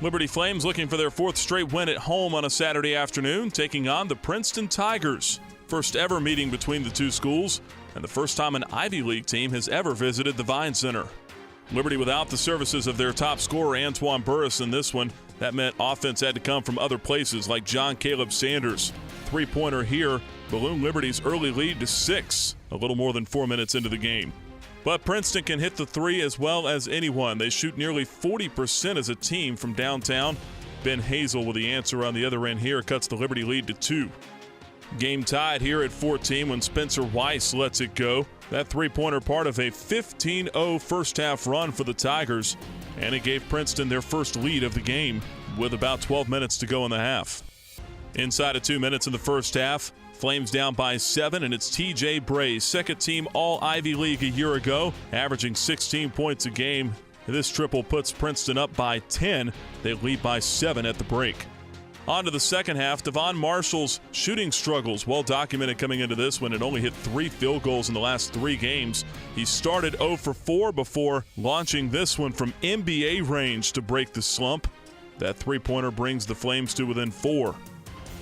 Liberty Flames looking for their fourth straight win at home on a Saturday afternoon, taking on the Princeton Tigers. First ever meeting between the two schools, and the first time an Ivy League team has ever visited the Vine Center. Liberty without the services of their top scorer, Antoine Burris, in this one. That meant offense had to come from other places like John Caleb Sanders. Three-pointer here, ballooned Liberty's early lead to 6, a little more than 4 minutes into the game. But Princeton can hit the three as well as anyone. They shoot nearly 40% as a team from downtown. Ben Hazel with the answer on the other end here cuts the Liberty lead to 2. Game tied here at 14 when Spencer Weiss lets it go. That three-pointer part of a 15-0 first-half run for the Tigers, and it gave Princeton their first lead of the game with about 12 minutes to go in the half. Inside of 2 minutes in the first half, Flames down by 7, and it's T.J. Bray, second-team All-Ivy League a year ago, averaging 16 points a game. This triple puts Princeton up by 10. They lead by 7 at the break. On to the second half, Devon Marshall's shooting struggles, well documented coming into this one, and only hit 3 field goals in the last 3 games. He started 0 for 4 before launching this one from NBA range to break the slump. That three-pointer brings the Flames to within 4.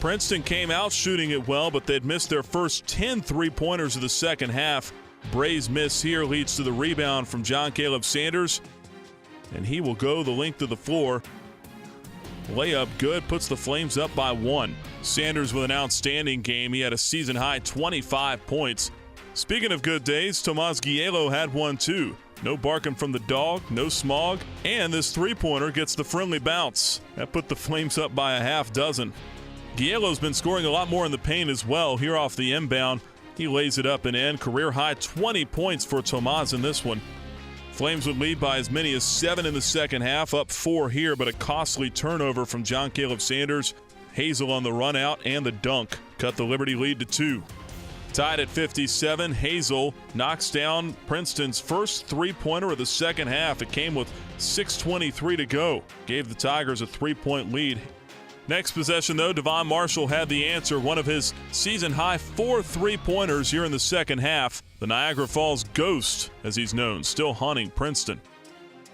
Princeton came out shooting it well, but they'd missed their first 10 three-pointers of the second half. Bray's miss here leads to the rebound from John Caleb Sanders, and he will go the length of the floor. Layup good, puts the Flames up by 1. Sanders with an outstanding game. He had a season-high 25 points. Speaking of good days, Tomas Gielo had one too. No barking from the dog, no smog, and this three-pointer gets the friendly bounce. That put the Flames up by a half dozen. Gielo's been scoring a lot more in the paint as well. Here off the inbound, he lays it up and in. Career-high 20 points for Tomas in this one. Flames would lead by as many as 7 in the second half, up 4 here, but a costly turnover from John Caleb Sanders. Hazel on the run out and the dunk cut the Liberty lead to 2. Tied at 57, Hazel knocks down Princeton's first three-pointer of the second half. It came with 6:23 to go. Gave the Tigers a 3-point lead. Next possession, though, Devon Marshall had the answer. One of his season-high 4 three-pointers here in the second half. The Niagara Falls Ghost, as he's known, still haunting Princeton.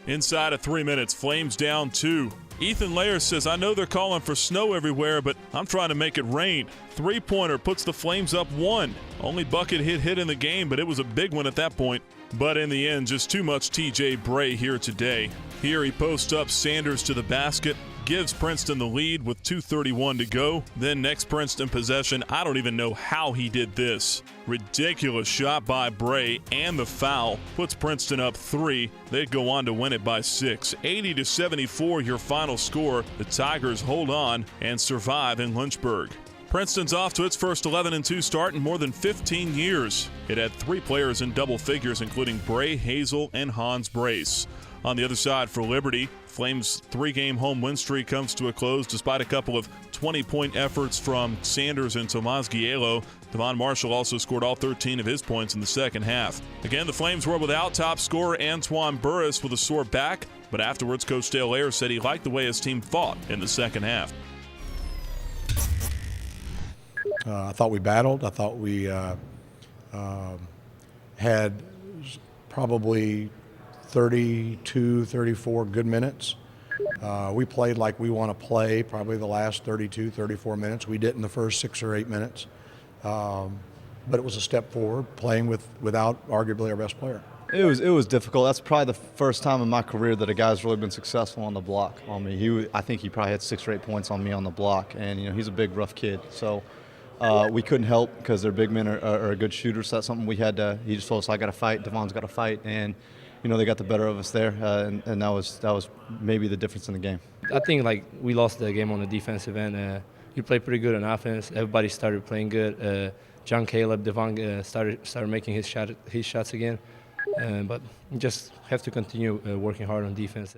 Inside of 3 minutes, Flames down 2. Ethan Layer says, I know they're calling for snow everywhere, but I'm trying to make it rain. Three-pointer puts the Flames up 1. Only bucket hit in the game, but it was a big one at that point. But in the end, just too much T.J. Bray here today. Here he posts up Sanders to the basket, gives Princeton the lead with 2:31 to go. Then next Princeton possession, I don't even know how he did this. Ridiculous shot by Bray, and the foul puts Princeton up 3. They'd go on to win it by 6. 80-74 your final score. The Tigers hold on and survive in Lynchburg. Princeton's off to its first 11-2 start in more than 15 years. It had 3 players in double figures, including Bray, Hazel, and Hans Brace. On the other side for Liberty, Flames' 3-game home win streak comes to a close despite a couple of 20-point efforts from Sanders and Tomas Gielo. Devon Marshall also scored all 13 of his points in the second half. Again, the Flames were without top scorer Antoine Burris with a sore back, but afterwards Coach Dale Ayers said he liked the way his team fought in the second half. I thought we battled. I thought we had probably 32, 34 good minutes. We played like we want to play probably the last 32, 34 minutes. We didn't the first 6 or 8 minutes. But it was a step forward, playing without arguably our best player. It was difficult. That's probably the first time in my career that a guy's really been successful on the block on me. I think he probably had 6 or 8 points on me on the block, and he's a big, rough kid. So we couldn't help because their big men are good shooters. So that's something we had to. He just told us, I got to fight. Devon's got to fight, and they got the better of us there, and that was maybe the difference in the game. I think we lost the game on the defensive end. We played pretty good on offense. Everybody started playing good. John Caleb, Devon started making his shots again, but we just have to continue working hard on defense.